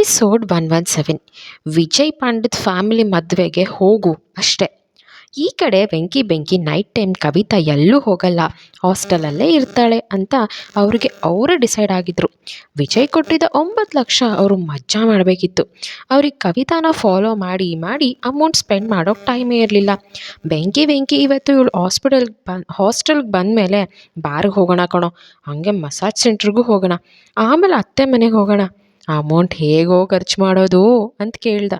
Episode 117 Vijay Pandit family ಮದುವೆಗೆ ಹೋಗು ಅಷ್ಟೆ. ಈ ಕಡೆ ಬೆಂಕಿ ನೈಟ್ ಟೈಮ್ ಕವಿತಾ ಎಲ್ಲೂ ಹೋಗಲ್ಲ, ಹಾಸ್ಟೆಲಲ್ಲೇ ಇರ್ತಾಳೆ ಅಂತ ಅವ್ರಿಗೆ ಅವರೇ ಡಿಸೈಡ್ ಆಗಿದ್ರು. ವಿಜಯ್ ಕೊಟ್ಟಿದ್ದ 9 ಲಕ್ಷ ಅವರು ಮಜಾ ಮಾಡಬೇಕಿತ್ತು. ಅವ್ರಿಗೆ ಕವಿತಾನ ಫಾಲೋ ಮಾಡಿ ಮಾಡಿ ಅಮೌಂಟ್ ಸ್ಪೆಂಡ್ ಮಾಡೋಕ್ಕೆ ಟೈಮೇ ಇರಲಿಲ್ಲ. ಬೆಂಕಿ ಇವತ್ತು ಇವಳು ಹಾಸ್ಟೆಲ್ಗೆ ಬಂದಮೇಲೆ ಬಾರಿಗೆ ಹೋಗೋಣ ಕಣೋ, ಹಾಗೆ ಮಸಾಜ್ ಸೆಂಟ್ರಿಗೂ ಹೋಗೋಣ, ಆಮೇಲೆ ಅತ್ತೆ ಮನೆಗೆ ಹೋಗೋಣ, ಅಮೌಂಟ್ ಹೇಗೋ ಖರ್ಚು ಮಾಡೋದು ಅಂತ ಕೇಳ್ದ.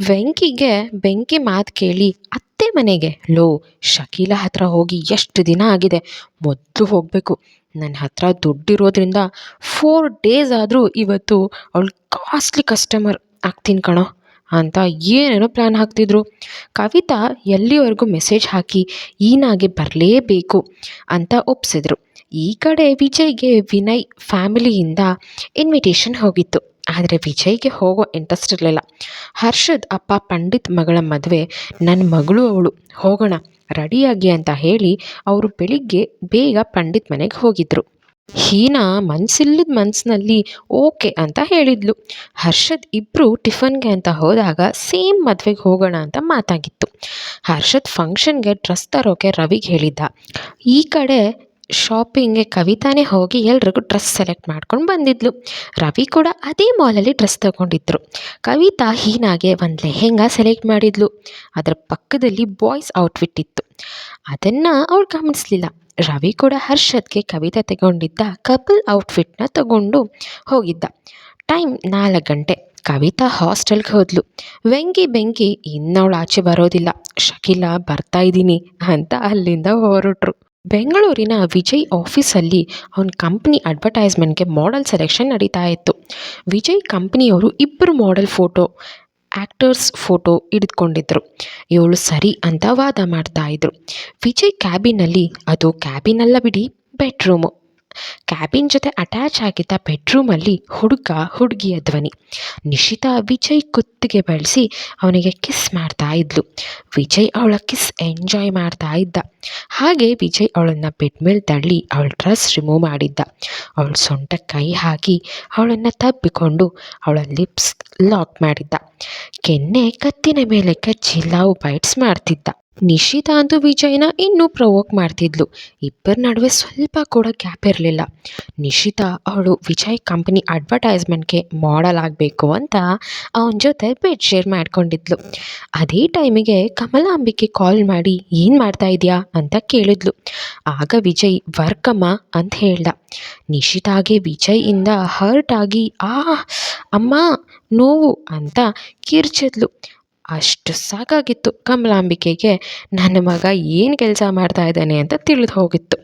ವೆಂಕಿಗೆ ಬೆಂಕಿ ಮಾತು ಕೇಳಿ ಅತ್ತೆ ಮನೆಗೆ, ಲೋ ಶಕೀಲ ಹತ್ರ ಹೋಗಿ ಎಷ್ಟು ದಿನ ಆಗಿದೆ, ಮೊದಲು ಹೋಗಬೇಕು, ನನ್ನ ಹತ್ರ ದುಡ್ಡಿರೋದ್ರಿಂದ 4 ಡೇಸ್ ಆದರೂ ಇವತ್ತು ಅವಳು ಕಾಸ್ಟ್ಲಿ ಕಸ್ಟಮರ್ ಆಗ್ತೀನಿ ಕಣೋ ಅಂತ ಏನೇನೋ ಪ್ಲ್ಯಾನ್ ಹಾಕ್ತಿದ್ರು. ಕವಿತಾ ಎಲ್ಲಿವರೆಗೂ ಮೆಸೇಜ್ ಹಾಕಿ ಈನಾಗೆ ಬರಲೇಬೇಕು ಅಂತ ಒಪ್ಸಿದ್ರು. ಈ ಕಡೆ ವಿಜಯ್ಗೆ ವಿನಯ್ ಫ್ಯಾಮಿಲಿಯಿಂದ ಇನ್ವಿಟೇಷನ್ ಹೋಗಿತ್ತು. ಆದರೆ ವಿಜಯ್ಗೆ ಹೋಗೋ ಇಂಟ್ರೆಸ್ಟ್ ಇರಲಿಲ್ಲ. ಹರ್ಷದ್ ಅಪ್ಪ ಪಂಡಿತ್ ಮಗಳ ಮದುವೆ, ನನ್ನ ಮಗಳು ಅವಳು, ಹೋಗೋಣ ರೆಡಿಯಾಗಿ ಅಂತ ಹೇಳಿ ಅವರು ಬೆಳಿಗ್ಗೆ ಬೇಗ ಪಂಡಿತ್ ಮನೆಗೆ ಹೋಗಿದ್ರು. ಹೀನಾ ಮನಸ್ಸಿಲ್ಲದ ಮನಸ್ಸಿನಲ್ಲಿ ಓಕೆ ಅಂತ ಹೇಳಿದ್ಲು. ಹರ್ಷದ್ ಇಬ್ಬರು ಟಿಫನ್ಗೆ ಅಂತ ಹೋದಾಗ ಸೇಮ್ ಮದುವೆಗೆ ಹೋಗೋಣ ಅಂತ ಮಾತಾಗಿತ್ತು. ಹರ್ಷದ್ ಫಂಕ್ಷನ್ಗೆ ಡ್ರೆಸ್ ತರೋಕೆ ರವಿಗೆ ಹೇಳಿದ್ದ. ಈ ಕಡೆ ಶಾಪಿಂಗ್ಗೆ ಕವಿತಾನೇ ಹೋಗಿ ಎಲ್ರಿಗೂ ಡ್ರೆಸ್ ಸೆಲೆಕ್ಟ್ ಮಾಡ್ಕೊಂಡು ಬಂದಿದ್ಲು. ರವಿ ಕೂಡ ಅದೇ ಮಾಲಲ್ಲಿ ಡ್ರೆಸ್ ತಗೊಂಡಿದ್ರು. ಕವಿತಾ ಹೀನಾಗೆ ಒಂದು ಲೆಹೆಂಗಾ ಸೆಲೆಕ್ಟ್ ಮಾಡಿದ್ಲು. ಅದರ ಪಕ್ಕದಲ್ಲಿ ಬಾಯ್ಸ್ ಔಟ್ಫಿಟ್ ಇತ್ತು, ಅದನ್ನು ಅವಳು ಗಮನಿಸಲಿಲ್ಲ. ರವಿ ಕೂಡ ಹರ್ಷದ್ಗೆ ಕವಿತಾ ತಗೊಂಡಿದ್ದ ಕಪಲ್ ಔಟ್ಫಿಟ್ನ ತಗೊಂಡು ಹೋಗಿದ್ದ. ಟೈಮ್ 4 ಗಂಟೆ. ಕವಿತಾ ಹಾಸ್ಟೆಲ್ಗೆ ಹೋದ್ಲು. ಬೆಂಕಿ ಇನ್ನವಳು ಆಚೆ ಬರೋದಿಲ್ಲ, ಶಕೀಲ ಬರ್ತಾ ಇದ್ದೀನಿ ಅಂತ ಅಲ್ಲಿಂದ ಹೊರಟರು. ಬೆಂಗಳೂರಿನ ವಿಜಯ್ ಆಫೀಸಲ್ಲಿ ಅವನ ಕಂಪ್ನಿ ಅಡ್ವರ್ಟೈಸ್ಮೆಂಟ್ಗೆ ಮಾಡೆಲ್ ಸೆಲೆಕ್ಷನ್ ನಡೀತಾ ಇತ್ತು. ವಿಜಯ್ ಕಂಪ್ನಿಯವರು 2 ಮಾಡೆಲ್ ಫೋಟೋ ಆ್ಯಕ್ಟರ್ಸ್ ಫೋಟೋ ಹಿಡಿದುಕೊಂಡಿದ್ರು. ಇವಳು ಸರಿ ಅಂತ ವಾದ ಮಾಡ್ತಾಯಿದ್ರು. ವಿಜಯ್ ಕ್ಯಾಬಿನಲ್ಲಿ, ಅದು ಕ್ಯಾಬಿನಲ್ಲ ಬಿಡಿ, ಬೆಡ್ರೂಮು, ಕ್ಯಾಬಿನ್ ಜೊತೆ ಅಟ್ಯಾಚ್ ಆಗಿದ್ದ ಬೆಡ್ರೂಮಲ್ಲಿ ಹುಡುಗಿಯ ಧ್ವನಿ. ನಿಶಿತಾ ವಿಜಯ್ ಕುತ್ತಿಗೆ ಬಳಸಿ ಅವನಿಗೆ ಕಿಸ್ ಮಾಡ್ತಾ ಇದ್ಲು. ವಿಜಯ್ ಅವಳ ಕಿಸ್ ಎಂಜಾಯ್ ಮಾಡ್ತಾ ಇದ್ದ. ಹಾಗೆ ವಿಜಯ್ ಅವಳನ್ನು ಬೆಡ್ ಮೇಲೆ ತಳ್ಳಿ ಅವಳ ಡ್ರೆಸ್ ರಿಮೂವ್ ಮಾಡಿದ್ದ. ಅವಳ ಸೊಂಟ ಕೈ ಹಾಕಿ ಅವಳನ್ನು ತಬ್ಬಿಕೊಂಡು ಅವಳ ಲಿಪ್ಸ್ ಲಾಕ್ ಮಾಡಿದ್ದ. ಕೆನ್ನೆ ಕತ್ತಿನ ಮೇಲೆ ಕಚ್ಚಿ ಲವ್ ಬೈಟ್ಸ್ ಮಾಡ್ತಿದ್ದ. ನಿಶಿತಾ ಅಂತೂ ವಿಜಯ್ನ ಇನ್ನೂ ಪ್ರವೋಕ್ ಮಾಡ್ತಿದ್ಲು. ಇಬ್ಬರ ನಡುವೆ ಸ್ವಲ್ಪ ಕೂಡ ಗ್ಯಾಪ್ ಇರಲಿಲ್ಲ. ನಿಶಿತಾ ಅವಳು ವಿಜಯ್ ಕಂಪನಿ ಅಡ್ವರ್ಟೈಸ್ಮೆಂಟ್ಗೆ ಮಾಡೆಲ್ ಆಗಬೇಕು ಅಂತ ಅವನ ಜೊತೆ ಬೆಡ್ ಶೇರ್ ಮಾಡ್ಕೊಂಡಿದ್ಲು. ಅದೇ ಟೈಮಿಗೆ ಕಮಲಾಂಬಿಕೆ ಕಾಲ್ ಮಾಡಿ ಏನು ಮಾಡ್ತಾ ಇದೆಯಾ ಅಂತ ಕೇಳಿದ್ಲು. ಆಗ ವಿಜಯ್ ವರ್ಕಮ್ಮ ಅಂತ ಹೇಳ್ದ. ನಿಶಿತಾಗೆ ವಿಜಯಿಂದ ಹರ್ಟ್ ಆಗಿ ಅಮ್ಮ ನೋವು ಅಂತ ಕಿರ್ಚಿದ್ಲು. ಅಷ್ಟು ಸಾಕಾಗಿತ್ತು ಕಮಲಾಂಬಿಕೆಗೆ, ನನ್ನ ಮಗ ಏನು ಕೆಲಸ ಮಾಡ್ತಾ ಇದ್ದಾನೆ ಅಂತ ತಿಳಿದು ಹೋಗಿತ್ತು.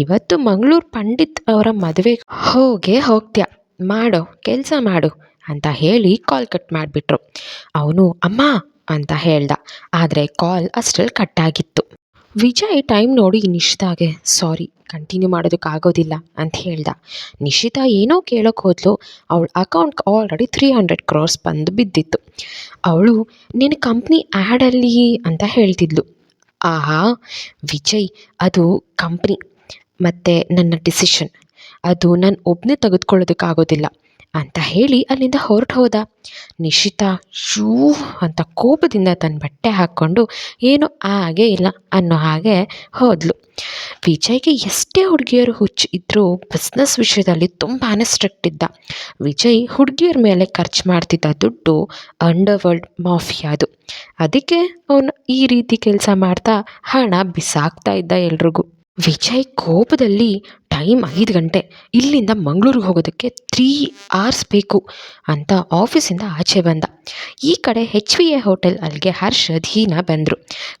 ಇವತ್ತು ಮಂಗಳೂರು ಪಂಡಿತ್ ಅವರ ಮದುವೆಗೆ ಹೋಗ್ತೀಯ, ಮಾಡೋ ಕೆಲಸ ಮಾಡು ಅಂತ ಹೇಳಿ ಕಾಲ್ ಕಟ್ ಮಾಡಿಬಿಟ್ರು. ಅವನು ಅಮ್ಮ ಅಂತ ಹೇಳ್ದ, ಆದರೆ ಕಾಲ್ ಅಷ್ಟರಲ್ಲಿ ಕಟ್ಟಾಗಿತ್ತು. ವಿಜಯ್ ಟೈಮ್ ನೋಡಿ ನಿಶಿತಾಗೆ ಸಾರಿ, ಕಂಟಿನ್ಯೂ ಮಾಡೋದಕ್ಕಾಗೋದಿಲ್ಲ ಅಂತ ಹೇಳ್ದ. ನಿಶಿತಾ ಏನೋ ಕೇಳೋಕೆ ಹೋದ್ಲು. ಅವಳ ಅಕೌಂಟ್ಗೆ ಆಲ್ರೆಡಿ 300 crores ಬಂದು ಬಿದ್ದಿತ್ತು. ಅವಳು ನಿನ್ನ ಕಂಪ್ನಿ ಆ್ಯಡಲ್ಲಿ ಅಂತ ಹೇಳ್ತಿದ್ಲು. ಆಹಾ ವಿಜಯ್, ಅದು ಕಂಪ್ನಿ ಮತ್ತು ನನ್ನ ಡಿಸಿಷನ್, ಅದು ನಾನು ಒಬ್ಬನೇ ತೆಗೆದುಕೊಳ್ಳೋದಕ್ಕಾಗೋದಿಲ್ಲ ಅಂತ ಹೇಳಿ ಅಲ್ಲಿಂದ ಹೊರಟು ಹೋದ. ನಿಶಿತಾ ಶೂ ಅಂತ ಕೋಪದಿಂದ ತನ್ನ ಬಟ್ಟೆ ಹಾಕ್ಕೊಂಡು ಏನೂ ಹಾಗೇ ಇಲ್ಲ ಅನ್ನೋ ಹಾಗೆ ಹೋದ್ಲು. ವಿಜಯ್ಗೆ ಎಷ್ಟೇ ಹುಡುಗಿಯರು ಹುಚ್ಚು ಇದ್ದರೂ ಬಿಸ್ನೆಸ್ ವಿಷಯದಲ್ಲಿ ತುಂಬಾ ಸ್ಟ್ರಿಕ್ಟ್ ಇದ್ದ. ವಿಜಯ್ ಹುಡುಗಿಯರ ಮೇಲೆ ಖರ್ಚು ಮಾಡ್ತಿದ್ದ ದುಡ್ಡು ಅಂಡರ್ವರ್ಲ್ಡ್ ಮಾಫಿಯಾದು. ಅದಕ್ಕೆ ಅವನು ಈ ರೀತಿ ಕೆಲಸ ಮಾಡ್ತಾ ಹಣ ಬಿಸಾಕ್ತಾ ಇದ್ದ ಎಲ್ರಿಗೂ. ವಿಜಯ್ ಕೋಪದಲ್ಲಿ ಟೈಮ್ 5 ಗಂಟೆ, ಇಲ್ಲಿಂದ ಮಂಗಳೂರಿಗೆ ಹೋಗೋದಕ್ಕೆ 3 hours ಬೇಕು ಅಂತ ಆಫೀಸಿಂದ ಆಚೆ ಬಂದ. ಈ ಕಡೆ HVA ಹೋಟೆಲ್ ಅಲ್ಲಿಗೆ ಹರ್ಷದ್ ಹೀನಾ ಬಂದರು.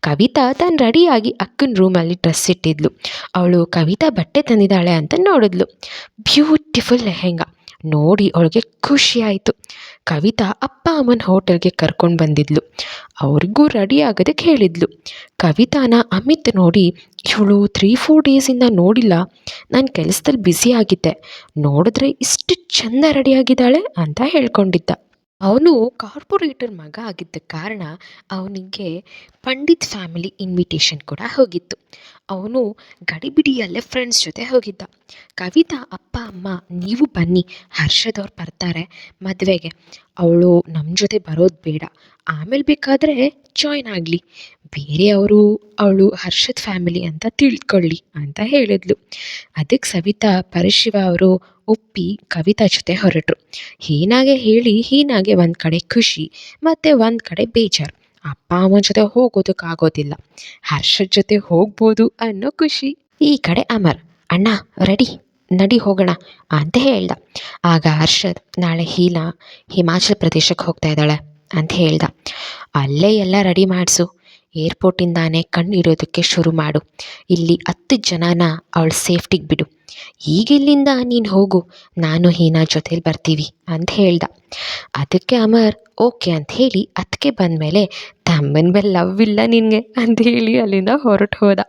ಕವಿತಾ ತಾನು ರೆಡಿಯಾಗಿ ಅಕ್ಕನ ರೂಮಲ್ಲಿ ಡ್ರೆಸ್ ಇಟ್ಟಿದ್ಲು. ಅವಳು ಕವಿತಾ ಬಟ್ಟೆ ತಂದಿದ್ದಾಳೆ ಅಂತ ನೋಡಿದ್ಲು. ಬ್ಯೂಟಿಫುಲ್ ಲೆಹೆಂಗಾ ನೋಡಿ ಅವಳಿಗೆ ಖುಷಿ ಆಯಿತು. ಕವಿತಾ ಅಪ್ಪ ಅಮ್ಮನ ಹೋಟೆಲ್ಗೆ ಕರ್ಕೊಂಡು ಬಂದಿದ್ಲು. ಅವ್ರಿಗೂ ರೆಡಿ ಆಗೋದಕ್ಕೆ ಹೇಳಿದ್ಲು. ಕವಿತಾನ ಅಮಿತ್ ನೋಡಿ, ಇವಳು 3-4 ಡೇಸಿಂದ ನೋಡಿಲ್ಲ, ನಾನು ಕೆಲಸದಲ್ಲಿ ಬ್ಯುಸಿ ಆಗಿದ್ದೆ, ನೋಡಿದ್ರೆ ಇಷ್ಟು ಚೆಂದ ರೆಡಿಯಾಗಿದ್ದಾಳೆ ಅಂತ ಹೇಳ್ಕೊಂಡಿದ್ದ. ಅವನು ಕಾರ್ಪೊರೇಟರ್ ಮಗ ಆಗಿದ್ದ ಕಾರಣ ಅವನಿಗೆ ಪಂಡಿತ್ ಫ್ಯಾಮಿಲಿ ಇನ್ವಿಟೇಷನ್ ಕೂಡ ಹೋಗಿತ್ತು. ಅವನು ಗಡಿಬಿಡಿಯಲ್ಲೇ ಫ್ರೆಂಡ್ಸ್ ಜೊತೆ ಹೋಗಿದ್ದ. ಕವಿತಾ ಅಪ್ಪ ಅಮ್ಮ ನೀವು ಬನ್ನಿ, ಹರ್ಷದ್ ಅವ್ರು ಬರ್ತಾರೆ ಮದುವೆಗೆ, ಅವಳು ನಮ್ಮ ಜೊತೆ ಬರೋದು ಬೇಡ, ಆಮೇಲೆ ಬೇಕಾದರೆ ಜಾಯ್ನ್ ಆಗಲಿ, ಬೇರೆಯವರು ಅವಳು ಹರ್ಷದ್ ಫ್ಯಾಮಿಲಿ ಅಂತ ತಿಳ್ಕೊಳ್ಳಿ ಅಂತ ಹೇಳಿದ್ಲು. ಅದಕ್ಕೆ ಸವಿತಾ ಪರಶಿವ ಅವರು ಒಪ್ಪಿ ಕವಿತಾ ಜೊತೆ ಹೊರಟರು. ಹೀನಾಗೆ ಹೇಳಿ ಹೀನಾಗೆ ಒಂದು ಕಡೆ ಖುಷಿ ಮತ್ತು ಒಂದು ಕಡೆ ಬೇಜಾರು. ಅಪ್ಪ ಅಮ್ಮನ ಜೊತೆ ಹೋಗೋದಕ್ಕಾಗೋದಿಲ್ಲ, ಹರ್ಷದ್ ಜೊತೆ ಹೋಗ್ಬೋದು ಅನ್ನೋ ಖುಷಿ. ಈ ಕಡೆ ಅಮರ್, ಅಣ್ಣ ರೆಡಿ, ನಡಿ ಹೋಗೋಣ ಅಂತ ಹೇಳ್ದ. ಆಗ ಹರ್ಷದ್, ನಾಳೆ ಹೀನಾ ಹಿಮಾಚಲ ಪ್ರದೇಶಕ್ಕೆ ಹೋಗ್ತಾ ಇದ್ದಾಳೆ ಅಂತ ಹೇಳ್ದ. ಅಲ್ಲೇ ಎಲ್ಲ ರೆಡಿ ಮಾಡಿಸು, ಏರ್ಪೋರ್ಟಿಂದಾನೇ ಕಣ್ಣಿಡೋದಕ್ಕೆ ಶುರು ಮಾಡು, ಇಲ್ಲಿ 10 ಜನನ ಅವಳ ಸೇಫ್ಟಿಗೆ ಬಿಡು, ಈಗ ಇಲ್ಲಿಂದ ನೀನು ಹೋಗು, ನಾನು ಹೀನಾ ಜೊತೇಲಿ ಬರ್ತೀವಿ ಅಂತ ಹೇಳ್ದ. ಅದಕ್ಕೆ ಅಮರ್ ಓಕೆ ಅಂತ ಹೇಳಿ ಅದಕ್ಕೆ ಬಂದಮೇಲೆ ತಮ್ಮನ ಮೇಲೆ ಲವ್ ಇಲ್ಲ ನಿನಗೆ ಅಂತ ಹೇಳಿ ಅಲ್ಲಿಂದ ಹೊರಟು ಹೋದ.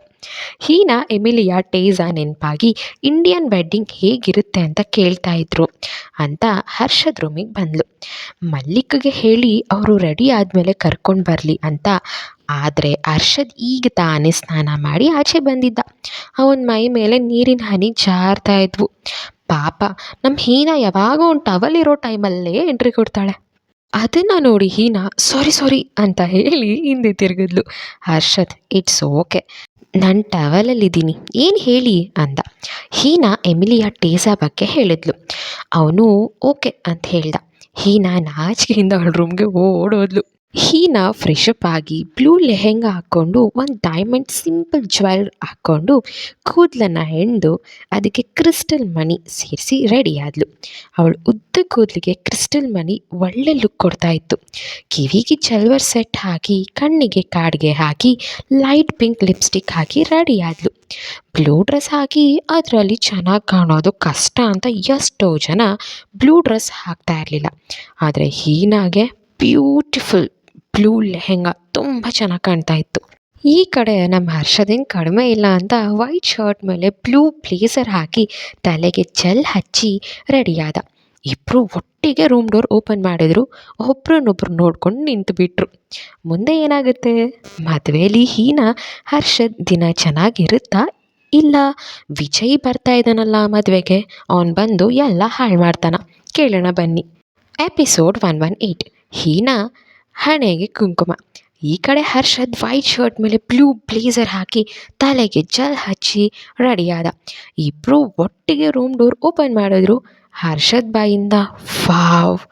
ಹೀನಾ ಎಮಿಲಿಯಾ ಟೇಝಾ ನೆನಪಾಗಿ ಇಂಡಿಯನ್ ವೆಡ್ಡಿಂಗ್ ಹೇಗಿರುತ್ತೆ ಅಂತ ಕೇಳ್ತಾ ಇದ್ರು ಅಂತ ಹರ್ಷದ್ ರೂಮಿಗೆ ಬಂದ್ಲು. ಮಲ್ಲಿಕ್ಗೆ ಹೇಳಿ ಅವರು ರೆಡಿ ಆದಮೇಲೆ ಕರ್ಕೊಂಡು ಬರಲಿ ಅಂತ. ಆದರೆ ಹರ್ಷದ್ ಈಗ ತಾನೇ ಸ್ನಾನ ಮಾಡಿ ಆಚೆ ಬಂದಿದ್ದ. ಅವನ ಮೈ ಮೇಲೆ ನೀರಿನ ಹನಿ ಜಾರ್ತಾ ಇದ್ವು. ಪಾಪ ನಮ್ಮ ಹೀನಾ ಯಾವಾಗೋ ಒಂದು ಟವಲ್ ಇರೋ ಟೈಮಲ್ಲೇ ಎಂಟ್ರಿ ಕೊಡ್ತಾಳೆ. ಅದನ್ನು ನೋಡಿ ಹೀನಾ ಸಾರಿ ಅಂತ ಹೇಳಿ ಹಿಂದೆ ತಿರುಗಿದ್ಲು. ಹರ್ಷದ್, ಇಟ್ಸ್ ಓಕೆ, ನಾನು ಟವಲಲ್ಲಿದ್ದೀನಿ ಏನು ಹೇಳಿ ಅಂದ. ಹೀನಾ ಎಮಿಲಿಯಾ ಟೇಸಾ ಬಗ್ಗೆ ಹೇಳಿದ್ಲು. ಅವನು ಓಕೆ ಅಂತ ಹೇಳ್ದ. ಹೀನಾ ನಾಚಿಕೆಯಿಂದ ಅವಳ ರೂಮ್ಗೆ ಓಡೋದ್ಲು. ಹೀನಾ ಫ್ರೆಶಪ್ ಆಗಿ ಬ್ಲೂ ಲೆಹೆಂಗಾ ಹಾಕ್ಕೊಂಡು ಒಂದು ಡೈಮಂಡ್ ಸಿಂಪಲ್ ಜ್ಯುವೆಲ್ ಹಾಕ್ಕೊಂಡು ಕೂದಲನ್ನು ಹೆಣ್ದು ಅದಕ್ಕೆ ಕ್ರಿಸ್ಟಲ್ ಮಣಿ ಸೇರಿಸಿ ರೆಡಿ ಆದ್ಲು. ಅವಳು ಉದ್ದ ಕೂದಲಿಗೆ ಕ್ರಿಸ್ಟಲ್ ಮಣಿ ಒಳ್ಳೆ ಲುಕ್ ಕೊಡ್ತಾ ಇತ್ತು. ಕಿವಿಗೆ ಜಲ್ವರ್ ಸೆಟ್ ಹಾಕಿ ಕಣ್ಣಿಗೆ ಕಾಡಿಗೆ ಹಾಕಿ ಲೈಟ್ ಪಿಂಕ್ ಲಿಪ್ಸ್ಟಿಕ್ ಹಾಕಿ ರೆಡಿ ಆದ್ಲು. ಬ್ಲೂ ಡ್ರೆಸ್ ಹಾಕಿ ಅದರಲ್ಲಿ ಚೆನ್ನಾಗಿ ಕಾಣೋದು ಕಷ್ಟ ಅಂತ ಎಷ್ಟೋ ಜನ ಬ್ಲೂ ಡ್ರೆಸ್ ಹಾಕ್ತಾ ಇರಲಿಲ್ಲ. ಆದರೆ ಹೀನಾಗೆ ಬ್ಯೂಟಿಫುಲ್ ಬ್ಲೂ ಲೆಹೆಂಗಾ ತುಂಬ ಚೆನ್ನಾಗಿ ಕಾಣ್ತಾ ಇತ್ತು. ಈ ಕಡೆ ನಮ್ಮ ಹರ್ಷದೇನು ಕಡಿಮೆ ಇಲ್ಲ ಅಂತ ವೈಟ್ ಶರ್ಟ್ ಮೇಲೆ ಬ್ಲೂ ಬ್ಲೇಸರ್ ಹಾಕಿ ತಲೆಗೆ ಜೆಲ್ ಹಚ್ಚಿ ರೆಡಿಯಾದ. ಇಬ್ಬರು ಒಟ್ಟಿಗೆ ರೂಮ್ ಡೋರ್ ಓಪನ್ ಮಾಡಿದ್ರು. ಒಬ್ರನ್ನೊಬ್ರು ನೋಡ್ಕೊಂಡು ನಿಂತು ಬಿಟ್ರು. ಮುಂದೆ ಏನಾಗುತ್ತೆ? ಮದುವೆಯಲ್ಲಿ ಹೀನಾ ಹರ್ಷದ್ ದಿನ ಚೆನ್ನಾಗಿರುತ್ತಾ, ಇಲ್ಲ ವಿಜಯ್ ಬರ್ತಾ ಇದ್ದಾನಲ್ಲ ಮದುವೆಗೆ, ಅವನು ಬಂದು ಎಲ್ಲ ಹಾಳು ಮಾಡ್ತಾನ? ಕೇಳೋಣ ಬನ್ನಿ. ಎಪಿಸೋಡ್ 118, ಹೀನಾ ಹಣೆಗೆ ಕುಂಕುಮ. ಈ ಕಡೆ ಹರ್ಷದ್ ವೈಟ್ ಶರ್ಟ್ ಮೇಲೆ ಬ್ಲೂ ಬ್ಲೇಸರ್ ಹಾಕಿ ತಲೆಗೆ ಜೆಲ್ ಹಚ್ಚಿ ರೆಡಿಯಾದ. ಇಬ್ಬರು ಒಟ್ಟಿಗೆ ರೂಮ್ ಡೋರ್ ಓಪನ್ ಮಾಡಿದ್ರು. ಹರ್ಷದ್ ಬಾಯಿಂದ ವಾವ್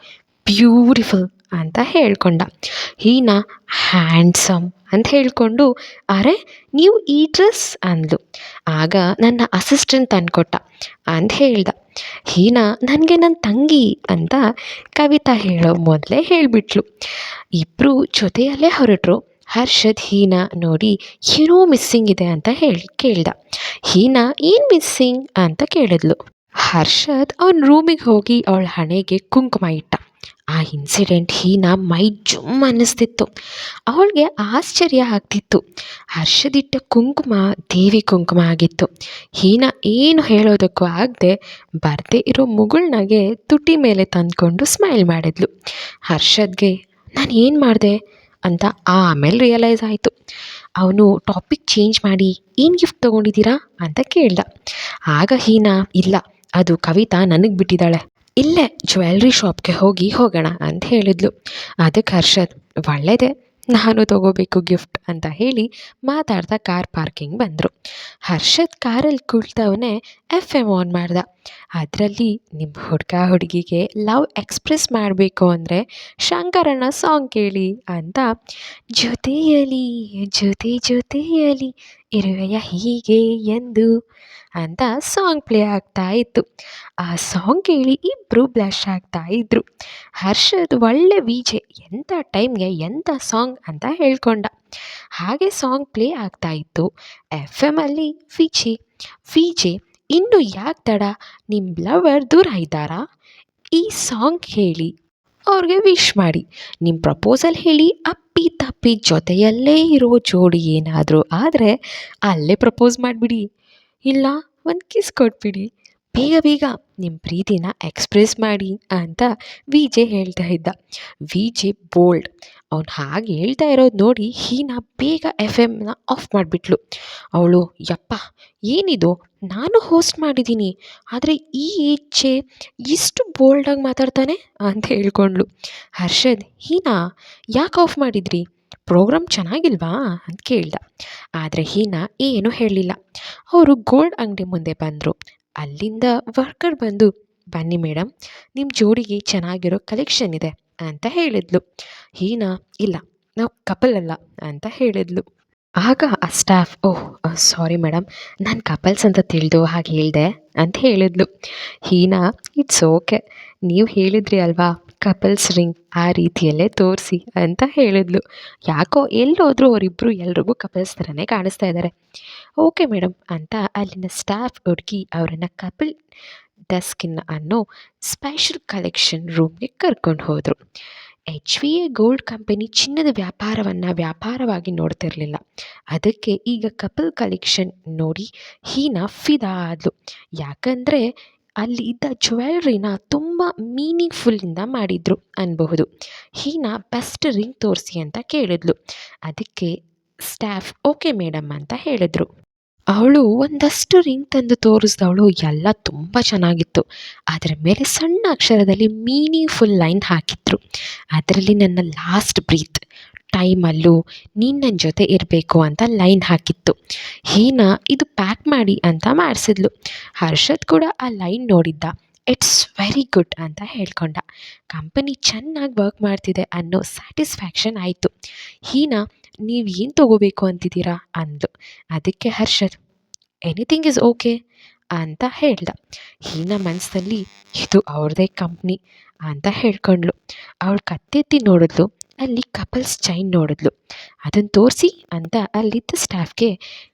ಬ್ಯೂಟಿಫುಲ್ ಅಂತ ಹೇಳ್ಕೊಂಡ. ಹೀನಾ ಹ್ಯಾಂಡ್ಸಮ್ ಅಂತ ಹೇಳ್ಕೊಂಡು, ಅರೆ ನೀವು ಈ ಡ್ರೆಸ್ ಅಂದ್ಲು. ಆಗ ನನ್ನ ಅಸಿಸ್ಟೆಂಟ್ ತಂದ್ಕೊಟ್ಟ ಅಂತ ಹೇಳ್ದ. ಹೀನಾ ನನಗೆ ನನ್ನ ತಂಗಿ ಅಂತ ಕವಿತಾ ಹೇಳೋ ಮೊದಲೇ ಹೇಳಿಬಿಟ್ಲು. ಇಬ್ಬರು ಜೊತೆಯಲ್ಲೇ ಹೊರಟರು. ಹರ್ಷದ್ ಹೀನಾ ನೋಡಿ ಏನೋ ಮಿಸ್ಸಿಂಗ್ ಇದೆ ಅಂತ ಕೇಳ್ದ. ಹೀನಾ ಏನು ಮಿಸ್ಸಿಂಗ್ ಅಂತ ಕೇಳಿದ್ಲು. ಹರ್ಷದ್ ಅವನ ರೂಮಿಗೆ ಹೋಗಿ ಅವಳ ಹಣೆಗೆ ಕುಂಕುಮ ಇಟ್ಟ. ಆ ಇನ್ಸಿಡೆಂಟ್ ಹೀನಾ ಮೈ ಜುಮ್ ಅನ್ನಿಸ್ತಿತ್ತು. ಅವಳಿಗೆ ಆಶ್ಚರ್ಯ ಆಗ್ತಿತ್ತು. ಹರ್ಷದಿಟ್ಟ ಕುಂಕುಮ ದೇವಿ ಕುಂಕುಮ ಆಗಿತ್ತು. ಹೀನಾ ಏನು ಹೇಳೋದಕ್ಕೂ ಆಗದೆ ಬರದೇ ಇರೋ ಮುಗುಳ್ನಾಗೆ ತುಟಿ ಮೇಲೆ ತಂದ್ಕೊಂಡು ಸ್ಮೈಲ್ ಮಾಡಿದ್ಲು. ಹರ್ಷದ್ಗೆ ನಾನು ಏನು ಮಾಡಿದೆ ಅಂತ ಆಮೇಲೆ ರಿಯಲೈಸ್ ಆಯಿತು. ಅವನು ಟಾಪಿಕ್ ಚೇಂಜ್ ಮಾಡಿ ಏನು ಗಿಫ್ಟ್ ತೊಗೊಂಡಿದ್ದೀರಾ ಅಂತ ಕೇಳ್ದ. ಆಗ ಹೀನಾ, ಇಲ್ಲ ಅದು ಕವಿತಾ ನನಗೆ ಬಿಟ್ಟಿದ್ದಾಳೆ, ಇಲ್ಲೇ ಜ್ಯುವೆಲ್ರಿ ಶಾಪ್ಗೆ ಹೋಗೋಣ ಅಂತ ಹೇಳಿದ್ಲು. ಅದಕ್ಕೆ ಹರ್ಷದ್, ಒಳ್ಳೆಯದೇ, ನಾನು ತೊಗೋಬೇಕು ಗಿಫ್ಟ್ ಅಂತ ಹೇಳಿ ಮಾತಾಡ್ತಾ ಕಾರ್ ಪಾರ್ಕಿಂಗ್ ಬಂದರು. ಹರ್ಷದ್ ಕಾರಲ್ಲಿ ಕುಳಿತವನೇ FM ಆನ್ ಮಾಡ್ದ. ಅದರಲ್ಲಿ ನಿಮ್ಮ ಹುಡುಗಿಗೆ ಲವ್ ಎಕ್ಸ್ಪ್ರೆಸ್ ಮಾಡಬೇಕು ಅಂದರೆ ಶಂಕರಣ್ಣ ಸಾಂಗ್ ಕೇಳಿ ಅಂತ, ಜೊತೆಯಲಿ ಜೊತೆಯಲಿ ಇರುವೆಯ ಹೀಗೆ ಎಂದು ಅಂತ ಸಾಂಗ್ ಪ್ಲೇ ಆಗ್ತಾ ಇತ್ತು. ಆ ಸಾಂಗ್ ಕೇಳಿ ಇಬ್ಬರು ಬ್ಲಶ್ ಆಗ್ತಾ ಇದ್ರು. ಹರ್ಷದ್ ಒಳ್ಳೆ ವಿಜೆ, ಎಂಥ ಟೈಮ್ಗೆ ಎಂಥ ಸಾಂಗ್ ಅಂತ ಹೇಳ್ಕೊಂಡ. ಹಾಗೆ ಸಾಂಗ್ ಪ್ಲೇ ಆಗ್ತಾ ಇತ್ತು. FM ವಿಜೆ ಇನ್ನು ಯಾಕೆ ತಡ, ನಿಮ್ಮ ಲವರ್ ದೂರ ಇದ್ದಾರಾ, ಈ ಸಾಂಗ್ ಹೇಳಿ ಅವ್ರಿಗೆ ವಿಶ್ ಮಾಡಿ, ನಿಮ್ಮ ಪ್ರಪೋಸಲ್ ಹೇಳಿ, ಅಪ್ಪಿ ತಪ್ಪಿ ಜೊತೆಯಲ್ಲೇ ಇರೋ ಜೋಡಿ ಏನಾದರೂ ಆದರೆ ಅಲ್ಲೇ ಪ್ರಪೋಸ್ ಮಾಡಿಬಿಡಿ, ಇಲ್ಲ ಒಂದು ಕಿಸ್ ಕೊಟ್ಬಿಡಿ, ಬೇಗ ನಿಮ್ಮ ಪ್ರೀತಿನ ಎಕ್ಸ್‌ಪ್ರೆಸ್ ಮಾಡಿ ಅಂತ ವಿಜೆ ಹೇಳ್ತಾ ಇದ್ದ. VJ bold. ಅವ್ನು ಹಾಗೆ ಹೇಳ್ತಾ ಇರೋದು ನೋಡಿ ಹೀನಾ ಬೇಗ ಎಫ್ಎಮ್‌ನ ಆಫ್ ಮಾಡಿಬಿಟ್ಲು. ಅವಳು ಯಪ್ಪ ಏನಿದು, ನಾನು ಹೋಸ್ಟ್ ಮಾಡಿದ್ದೀನಿ, ಆದರೆ ಈ ಈಚೆ ಇಷ್ಟು ಬೋಲ್ಡಾಗಿ ಮಾತಾಡ್ತಾನೆ ಅಂತ ಹೇಳ್ಕೊಂಡ್ಳು. ಹರ್ಷದ್, ಹೀನಾ ಯಾಕೆ ಆಫ್ ಮಾಡಿದ್ರಿ, ಪ್ರೋಗ್ರಾಮ್ ಚೆನ್ನಾಗಿಲ್ವಾ ಅಂತ ಕೇಳ್ದ. ಆದರೆ ಹೀನಾ ಏನೂ ಹೇಳಲಿಲ್ಲ. ಅವರು ಗೋಲ್ಡ್ ಅಂಗಡಿ ಮುಂದೆ ಬಂದರು. ಅಲ್ಲಿಂದ ವರ್ಕರ್ ಬಂದು, ಬನ್ನಿ ಮೇಡಮ್, ನಿಮ್ಮ ಜೋಡಿಗೆ ಚೆನ್ನಾಗಿರೋ ಕಲೆಕ್ಷನ್ ಇದೆ ಅಂತ ಹೇಳಿದ್ಲು. ಹೀನಾ, ಇಲ್ಲ ನಾವು ಕಪಲ್ ಅಲ್ಲ ಅಂತ ಹೇಳಿದ್ಲು. ಆಗ ಆ ಸ್ಟಾಫ್, ಓಹ್ ಸಾರಿ ಮೇಡಮ್, ನಾನು ಕಪಲ್ಸ್ ಅಂತ ತಿಳಿದು ಹಾಗೆ ಹೇಳಿದೆ ಅಂತ ಹೇಳಿದ್ಲು. ಹೀನಾ, ಇಟ್ಸ್ ಓಕೆ, ನೀವು ಹೇಳಿದ್ರಿ ಅಲ್ವಾ ಕಪಲ್ಸ್ ರಿಂಗ್ ಆ ರೀತಿಯಲ್ಲೇ ತೋರಿಸಿ ಅಂತ ಹೇಳಿದ್ಲು. ಯಾಕೋ ಎಲ್ಲೋದ್ರೂ ಅವರಿಬ್ಬರು ಎಲ್ರಿಗೂ ಕಪಲ್ಸ್ ಥರನೇ ಕಾಣಿಸ್ತಾ ಇದ್ದಾರೆ. ಓಕೆ ಮೇಡಮ್ ಅಂತ ಅಲ್ಲಿನ ಸ್ಟಾಫ್ ಹುಡುಗಿ ಅವರನ್ನು ಕಪಲ್ ಡಸ್ಕಿನ್ ಅನ್ನೋ ಸ್ಪೆಷಲ್ ಕಲೆಕ್ಷನ್ ರೂಮ್ಗೆ ಕರ್ಕೊಂಡು ಹೋದರು. HVA ಗೋಲ್ಡ್ ಕಂಪನಿ ಚಿನ್ನದ ವ್ಯಾಪಾರವನ್ನು ವ್ಯಾಪಾರವಾಗಿ ನೋಡ್ತಿರಲಿಲ್ಲ. ಅದಕ್ಕೆ ಈಗ ಕಪಲ್ ಕಲೆಕ್ಷನ್ ನೋಡಿ ಹೀನಾ ಫಿದಾ ಆದ್ಲು. ಯಾಕಂದರೆ ಅಲ್ಲಿ ಇದ್ದ ಜ್ಯುವೆಲ್ರಿನ ತುಂಬ ಮೀನಿಂಗ್ಫುಲ್ಲಿಂದ ಮಾಡಿದ್ರು ಅನ್ಬಹುದು. ಹೀನಾ ಬೆಸ್ಟ್ ರಿಂಗ್ ತೋರಿಸಿ ಅಂತ ಕೇಳಿದ್ಲು. ಅದಕ್ಕೆ ಸ್ಟಾಫ್ ಓಕೆ ಮೇಡಮ್ ಅಂತ ಹೇಳಿದ್ರು. ಅವಳು ಒಂದಷ್ಟು ರಿಂಗ್ ತಂದು ತೋರಿಸಿದವಳು ಎಲ್ಲ ತುಂಬ ಚೆನ್ನಾಗಿತ್ತು. ಅದರ ಮೇಲೆ ಸಣ್ಣ ಅಕ್ಷರದಲ್ಲಿ ಮೀನಿಂಗ್ಫುಲ್ ಲೈನ್ ಹಾಕಿದ್ರು. ಅದರಲ್ಲಿ ನನ್ನ ಲಾಸ್ಟ್ ಬ್ರೀತ್ ಟೈಮಲ್ಲೂ ನೀನು ನನ್ನ ಜೊತೆ ಇರಬೇಕು ಅಂತ ಲೈನ್ ಹಾಕಿತ್ತು. ಹೀನಾ ಇದು ಪ್ಯಾಕ್ ಮಾಡಿ ಅಂತ ಮಾಡಿಸಿದ್ಲು. ಹರ್ಷದ್ ಕೂಡ ಆ ಲೈನ್ ನೋಡಿದ್ದ. ಇಟ್ಸ್ ವೆರಿ ಗುಡ್ ಅಂತ ಹೇಳ್ಕೊಂಡ. ಕಂಪನಿ ಚೆನ್ನಾಗಿ ವರ್ಕ್ ಮಾಡ್ತಿದೆ ಅನ್ನೋ ಸ್ಯಾಟಿಸ್ಫ್ಯಾಕ್ಷನ್ ಆಯಿತು. ಹೀನಾ, ನೀವು ಏನು ತೊಗೋಬೇಕು ಅಂತಿದ್ದೀರಾ ಅಂದ್ಲು. ಅದಕ್ಕೆ ಹರ್ಷದ್ ಎನಿಥಿಂಗ್ ಈಸ್ ಓಕೆ ಅಂತ ಹೇಳ್ದ. ಹೀನಾ ಮನಸ್ಸಲ್ಲಿ ಇದು ಅವ್ರದ್ದೇ ಕಂಪ್ನಿ ಅಂತ ಹೇಳ್ಕೊಂಡ್ಳು. ಅವಳು ಕತ್ತೆತ್ತಿ ನೋಡಿದ್ಲು. ಅಲ್ಲಿ ಕಪಲ್ಸ್ ಚೈನ್ ನೋಡಿದ್ಲು. ಅದನ್ನು ತೋರಿಸಿ ಅಂತ ಅಲ್ಲಿದ್ದ ಸ್ಟಾಫ್ಗೆ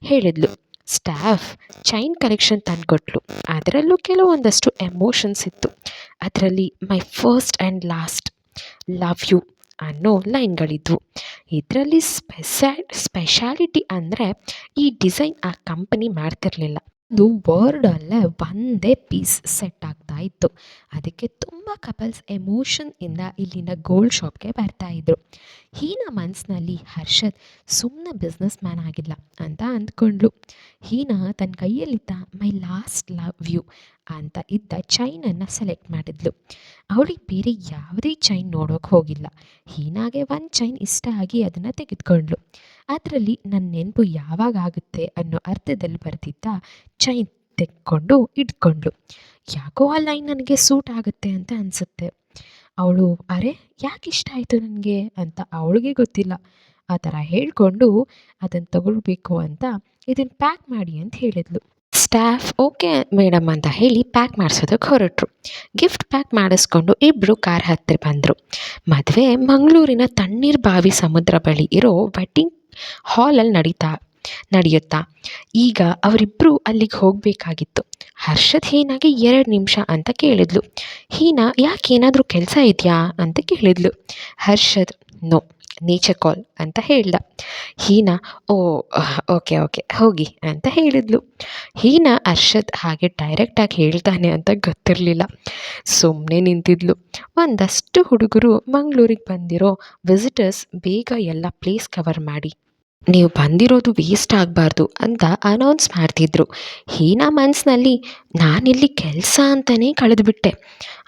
ಹೇಳಿದ್ಲು. ಸ್ಟಾಫ್ ಚೈನ್ ಕಲೆಕ್ಷನ್ ತಂದುಕೊಟ್ಲು. ಅದರಲ್ಲೂ ಕೆಲವೊಂದಷ್ಟು ಎಮೋಷನ್ಸ್ ಇತ್ತು. ಅದರಲ್ಲಿ my first and last love you ಅನ್ನೋ ಲೈನ್ಗಳಿದ್ವು. ಇದರಲ್ಲಿ ಸ್ಪೆಷಾಲಿಟಿ ಅಂದರೆ ಈ ಡಿಸೈನ್ ಆ ಕಂಪನಿ ಮಾಡ್ತಿರಲಿಲ್ಲ. ಅದು ವರ್ಡಲ್ಲೇ ಒಂದೇ ಪೀಸ್ ಸೆಟ್ ಆಗ್ತಾ ಇತ್ತು. ಅದಕ್ಕೆ ತುಂಬ ಕಪಲ್ಸ್ ಎಮೋಷನ್ನಿಂದ ಇಲ್ಲಿನ ಗೋಲ್ಡ್ ಶಾಪ್ಗೆ ಬರ್ತಾಯಿದ್ರು. ಹೀನಾ ಮನಸ್ಸಿನಲ್ಲಿ ಹರ್ಷದ್ ಸುಮ್ಮನೆ ಬಿಸ್ನೆಸ್ ಮ್ಯಾನ್ ಆಗಿಲ್ಲ ಅಂತ ಅಂದ್ಕೊಂಡ್ಳು. ಹೀನಾ ತನ್ನ ಕೈಯಲ್ಲಿದ್ದ ಮೈ ಲಾಸ್ಟ್ ಲವ್ ಯು ಅಂತ ಇದ್ದ ಚೈನನ್ನು ಸೆಲೆಕ್ಟ್ ಮಾಡಿದ್ಲು. ಅವಳಿಗೆ ಬೇರೆ ಯಾವುದೇ ಚೈನ್ ನೋಡೋಕೆ ಹೋಗಿಲ್ಲ. ಹೀನಾಗೆ ಒಂದು ಚೈನ್ ಇಷ್ಟ ಆಗಿ ಅದನ್ನು ತೆಗೆದುಕೊಂಡ್ಳು. ಅದರಲ್ಲಿ ನನ್ನ ನೆನಪು ಯಾವಾಗ ಆಗುತ್ತೆ ಅನ್ನೋ ಅರ್ಥದಲ್ಲಿ ಬರೆದಿದ್ದ ಚೈನ್ ತೆಕ್ಕೊಂಡು ಇಟ್ಕೊಂಡ್ಳು. ಯಾಕೋ ಆ ಲೈನ್ ನನಗೆ ಸೂಟ್ ಆಗುತ್ತೆ ಅಂತ ಅನಿಸುತ್ತೆ. ಅವಳು ಅರೆ ಯಾಕೆ ಇಷ್ಟ ಆಯಿತು ನನಗೆ ಅಂತ ಅವಳಿಗೆ ಗೊತ್ತಿಲ್ಲ. ಆ ಥರ ಹೇಳಿಕೊಂಡು ಅದನ್ನು ತಗೊಳ್ಬೇಕು ಅಂತ ಇದನ್ನು ಪ್ಯಾಕ್ ಮಾಡಿ ಅಂತ ಹೇಳಿದ್ಲು. ಸ್ಟಾಫ್ ಓಕೆ ಮೇಡಮ್ ಅಂತ ಹೇಳಿ ಪ್ಯಾಕ್ ಮಾಡಿಸೋದಕ್ಕೆ ಹೊರಟರು. ಗಿಫ್ಟ್ ಪ್ಯಾಕ್ ಮಾಡಿಸ್ಕೊಂಡು ಇಬ್ಬರು ಕಾರ್ ಹತ್ತಿರ ಬಂದರು. ಮದುವೆ ಮಂಗಳೂರಿನ ತಣ್ಣೀರು ಬಾವಿ ಸಮುದ್ರ ಬಳಿ ಇರೋ ವೆಡ್ಡಿಂಗ್ ಹಾಲಲ್ಲಿ ನಡೆಯುತ್ತಾ. ಈಗ ಅವರಿಬ್ಬರು ಅಲ್ಲಿಗೆ ಹೋಗಬೇಕಾಗಿತ್ತು. ಹರ್ಷದ್ ಹೀನಾಗೆ 2 ನಿಮಿಷ ಅಂತ ಕೇಳಿದ್ಲು. ಹೀನಾ ಯಾಕೇನಾದರೂ ಕೆಲಸ ಇದೆಯಾ ಅಂತ ಕೇಳಿದ್ಲು. ಹರ್ಷದ್ ನೋ, ನೇಚರ್ ಕಾಲ್ ಅಂತ ಹೇಳ್ದ. ಹೀನಾ ಓ ಓಕೆ ಓಕೆ ಹೋಗಿ ಅಂತ ಹೇಳಿದ್ಲು. ಹೀನಾ ಹರ್ಷದ್ ಹಾಗೆ ಡೈರೆಕ್ಟಾಗಿ ಹೇಳ್ತಾನೆ ಅಂತ ಗೊತ್ತಿರಲಿಲ್ಲ. ಸುಮ್ಮನೆ ನಿಂತಿದ್ಲು. ಒಂದಷ್ಟು ಹುಡುಗರು ಮಂಗಳೂರಿಗೆ ಬಂದಿರೋ ವಿಸಿಟರ್ಸ್ ಬೇಗ ಎಲ್ಲ ಪ್ಲೇಸ್ ಕವರ್ ಮಾಡಿ, ನೀವು ಬಂದಿರೋದು ವೇಸ್ಟ್ ಆಗಬಾರ್ದು ಅಂತ ಅನೌನ್ಸ್ ಮಾಡ್ತಿದ್ರು. ಹೀನಾ ಮನಸ್ಸಿನಲ್ಲಿ ನಾನಿಲ್ಲಿ ಕೆಲಸ ಅಂತಲೇ ಕಳೆದುಬಿಟ್ಟೆ,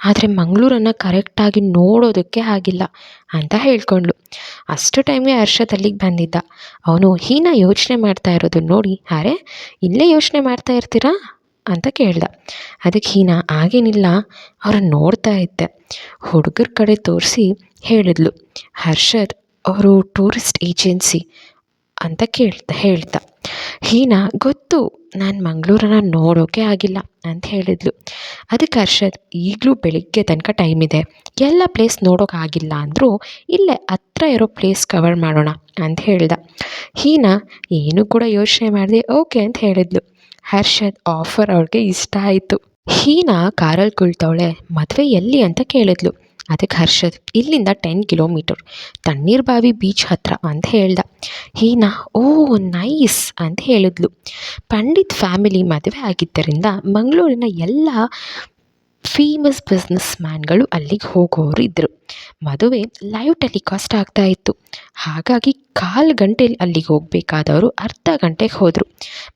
ಆದರೆ ಮಂಗಳೂರನ್ನು ಕರೆಕ್ಟಾಗಿ ನೋಡೋದಕ್ಕೆ ಆಗಿಲ್ಲ ಅಂತ ಹೇಳ್ಕೊಂಡ್ಳು. ಅಷ್ಟು ಟೈಮ್ಗೆ ಹರ್ಷದ್ ಅಲ್ಲಿಗೆ ಬಂದಿದ್ದ. ಅವನು ಹೀನಾ ಯೋಚನೆ ಮಾಡ್ತಾ ಇರೋದು ನೋಡಿ, ಅರೆ ಇಲ್ಲೇ ಯೋಚನೆ ಮಾಡ್ತಾ ಇರ್ತೀರಾ ಅಂತ ಕೇಳ್ದ. ಅದಕ್ಕೆ ಹೀನಾ ಆಗೇನಿಲ್ಲ, ಅವ್ರನ್ನ ನೋಡ್ತಾ ಇದ್ದೆ. ಹುಡುಗರ ಕಡೆ ತೋರಿಸಿ ಹೇಳಿದ್ಲು. ಹರ್ಷದ್ ಅವರು ಟೂರಿಸ್ಟ್ ಏಜೆನ್ಸಿ ಅಂತ ಹೇಳ್ತಾ. ಹೀನಾ ಗೊತ್ತು, ನಾನು ಮಂಗಳೂರನ್ನು ನೋಡೋಕೆ ಆಗಿಲ್ಲ ಅಂತ ಹೇಳಿದ್ಲು. ಅದಕ್ಕೆ ಹರ್ಷದ್ ಈಗಲೂ ಬೆಳಿಗ್ಗೆ ತನಕ ಟೈಮ್ ಇದೆ, ಎಲ್ಲ ಪ್ಲೇಸ್ ನೋಡೋಕ್ಕಾಗಿಲ್ಲ ಅಂದರೂ ಇಲ್ಲೇ ಹತ್ರ ಇರೋ ಪ್ಲೇಸ್ ಕವರ್ ಮಾಡೋಣ ಅಂತ ಹೇಳ್ದ. ಹೀನಾ ಏನು ಕೂಡ ಯೋಚನೆ ಮಾಡದೆ ಓಕೆ ಅಂತ ಹೇಳಿದ್ಲು. ಹರ್ಷದ್ ಆಫರ್ ಅವ್ಳಿಗೆ ಇಷ್ಟ ಆಯಿತು. ಹೀನಾ ಕಾರಲ್ಲಿ ಕುಳಿತವಳೆ. ಮದುವೆ ಎಲ್ಲಿ ಅಂತ ಕೇಳಿದ್ಲು. ಅದಕ್ಕೆ ಹರ್ಷದ್ ಇಲ್ಲಿಂದ 10 ಕಿಲೋಮೀಟರ್ ತಣ್ಣೀರು ಬಾವಿ ಬೀಚ್ ಹತ್ರ ಅಂತ ಹೇಳ್ದ. ಹೀನಾ ಓ ನೈಸ್ ಅಂತ ಹೇಳಿದ್ಲು. ಪಂಡಿತ್ ಫ್ಯಾಮಿಲಿ ಮದುವೆ ಆಗಿದ್ದರಿಂದ ಮಂಗಳೂರಿನ ಎಲ್ಲ ಫೇಮಸ್ ಬಿಸ್ನೆಸ್ ಮ್ಯಾನ್ಗಳು ಅಲ್ಲಿಗೆ ಹೋಗೋರು ಇದ್ದರು. ಮದುವೆ ಲೈವ್ ಟೆಲಿಕಾಸ್ಟ್ ಆಗ್ತಾ ಇತ್ತು. ಹಾಗಾಗಿ ಕಾಲು ಗಂಟೆಲಿ ಅಲ್ಲಿಗೆ ಹೋಗಬೇಕಾದವರು ಅರ್ಧ ಗಂಟೆಗೆ ಹೋದರು.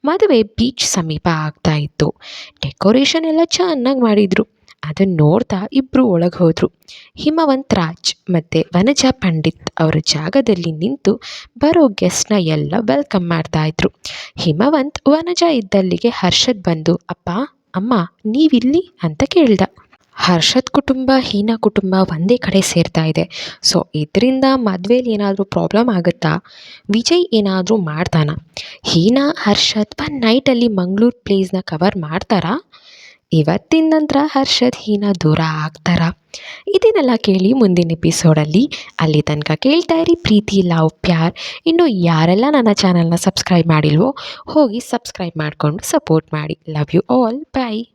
ಮದುವೆ ಬೀಚ್ ಸಮೀಪ ಆಗ್ತಾ ಇತ್ತು. ಡೆಕೋರೇಷನ್ ಎಲ್ಲ ಚೆನ್ನಾಗಿ ಮಾಡಿದರು. ಅದನ್ನು ನೋಡ್ತಾ ಇಬ್ಬರು ಒಳಗೆ ಹೋದರು. ಹಿಮವಂತ್ ರಾಜ್ ಮತ್ತು ವನಜಾ ಪಂಡಿತ್ ಅವರ ಜಾಗದಲ್ಲಿ ನಿಂತು ಬರೋ ಗೆಸ್ಟ್ನ ಎಲ್ಲ ವೆಲ್ಕಮ್ ಮಾಡ್ತಾಯಿದ್ರು. ಹಿಮವಂತ್ ವನಜಾ ಇದ್ದಲ್ಲಿಗೆ ಹರ್ಷದ್ ಬಂದು, ಅಪ್ಪ ಅಮ್ಮ ನೀವಿಲ್ಲಿ ಅಂತ ಕೇಳ್ದ. ಹರ್ಷದ್ ಕುಟುಂಬ ಹೀನಾ ಕುಟುಂಬ ಒಂದೇ ಕಡೆ ಸೇರ್ತಾ ಇದೆ. ಸೊ ಇದರಿಂದ ಮದುವೆಲಿ ಏನಾದರೂ ಪ್ರಾಬ್ಲಮ್ ಆಗುತ್ತಾ? ವಿಜಯ್ ಏನಾದರೂ ಮಾಡ್ತಾನ? ಹೀನಾ ಹರ್ಷದ್ ಒಂದು ನೈಟಲ್ಲಿ ಮಂಗಳೂರು ಪ್ಲೇಸ್ನ ಕವರ್ ಮಾಡ್ತಾರಾ? ಇವತ್ತಿನ ನಂತರ ಹರ್ಷದ್ ಹೀನಾ ದೂರ ಆಗ್ತಾರಾ? ಇದನ್ನೆಲ್ಲ ಕೇಳಿ ಮುಂದಿನ ಎಪಿಸೋಡಲ್ಲಿ. ಅಲ್ಲಿ ತನಕ ಕೇಳ್ತಾ ಇರಿ ಪ್ರೀತಿ ಲವ್ ಪ್ಯಾರ್. ಇನ್ನು ಯಾರೆಲ್ಲ ನನ್ನ ಚಾನಲ್ನ ಸಬ್ಸ್ಕ್ರೈಬ್ ಮಾಡಿಲ್ವೋ ಹೋಗಿ ಸಬ್ಸ್ಕ್ರೈಬ್ ಮಾಡಿಕೊಂಡು ಸಪೋರ್ಟ್ ಮಾಡಿ. Love you all. ಬಾಯ್.